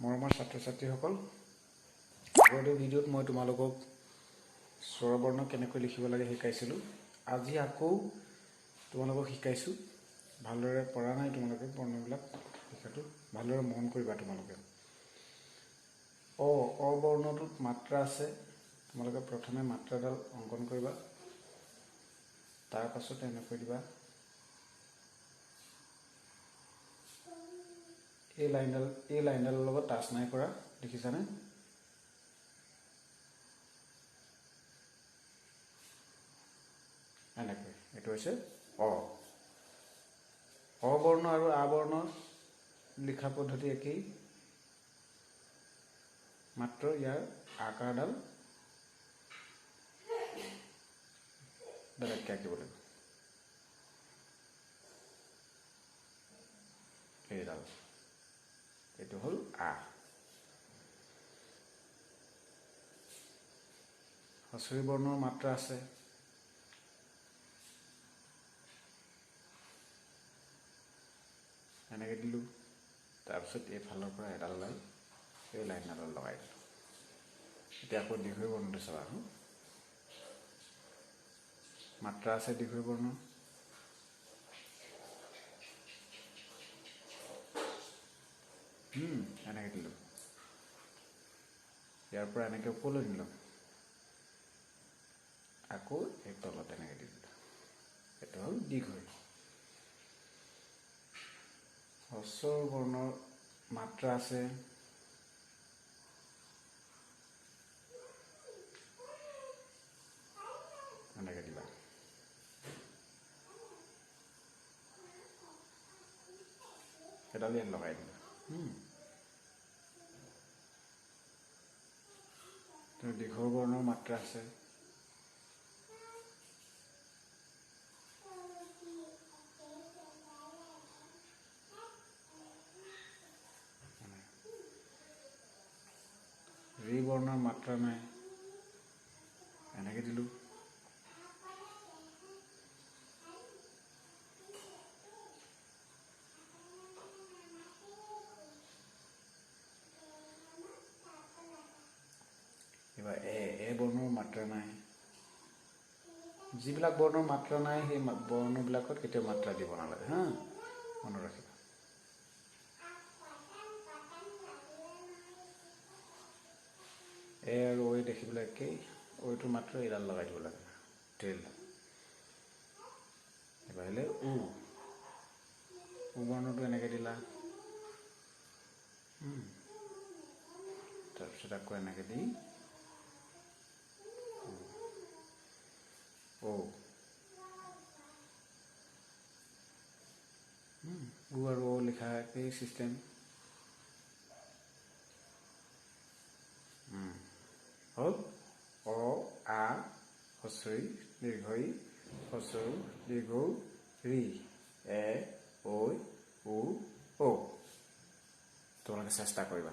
মৰমৰ ছাত্ৰ-ছাত্ৰীসকল, আগৰ ভিডিঅ'ত মই তোমালোকক স্বৰবৰ্ণ কেনেকৈ লিখিব লাগে শিকাইছিলোঁ। আজি আকৌ তোমালোকক শিকাইছোঁ। ভালদৰে পৰা নাই তোমালোকে বৰ্ণবিলাক লিখাটো ভালদৰে মন কৰিবা। তোমালোকে অ বৰ্ণটোত মাত্ৰা আছে। তোমালোকে প্ৰথমে মাত্ৰাডাল অংকন কৰিবা, তাৰ পাছত এনেকৈ দিবা। এই লাইনডালৰ লগত টাচ নাই কৰা, দেখিছানে? এনেকৈ এইটো হৈছে অ বৰ্ণ আৰু আ বৰ্ণৰ লিখা পদ্ধতি একেই, মাত্ৰ ইয়াৰ আকাৰডাল বেলেগকৈ আঁকিব লাগিব। এইডাল এইটো হ'ল আ। হস্ৰই বৰ্ণৰ মাত্ৰা আছে। এনেকৈ দিলোঁ, তাৰপিছত এইফালৰ পৰা এডাল লাইন এই লাইনডালত লগাই দিলোঁ। এতিয়া আকৌ দীৰ্ঘই বৰ্ণটো চাবা। মাত্ৰা আছে দীৰ্ঘই বৰ্ণৰ, এনেকৈ দিলোঁ। ইয়াৰ পৰা এনেকৈ ওপৰলৈ দিলোঁ, আকৌ এই তলত এনেকৈ দি দিলোঁ। এইটো হ'ল দীৰ্ঘই। হস্ৰৰ বৰ্ণৰ মাত্ৰা আছে। এনেকৈ দিবা। এডাল ইয়াত লগাই দিবা। দীৰ্ঘ বৰ্ণৰ মাত্ৰা আছে। ৰি বৰ্ণৰ মাত্ৰা নাই, এনেকৈ দিলোঁ। এবাৰ এ বৰ্ণৰ মাত্ৰা নাই। যিবিলাক বৰ্ণৰ মাত্ৰা নাই সেই বৰ্ণবিলাকত কেতিয়াও মাত্ৰা দিব নালাগে, মনত ৰাখিবা। এ আৰু ঐ দেখিবলৈ একেই, ঐটো মাত্ৰ এইডাল লগাই দিব লাগে, টেইল। এবাৰ আহিলে উ বৰ্ণটো এনেকৈ দিলা, তাৰপিছত আকৌ এনেকৈ দি উ আৰু লিখা একেই চিষ্টেম। হ'ল অ আ হস্ৰই দীৰ্ঘই হস্ৰৌ দীৰ্ঘৌ ৰি এ ঐ উ ঔ। তোমালোকে চেষ্টা কৰিবা।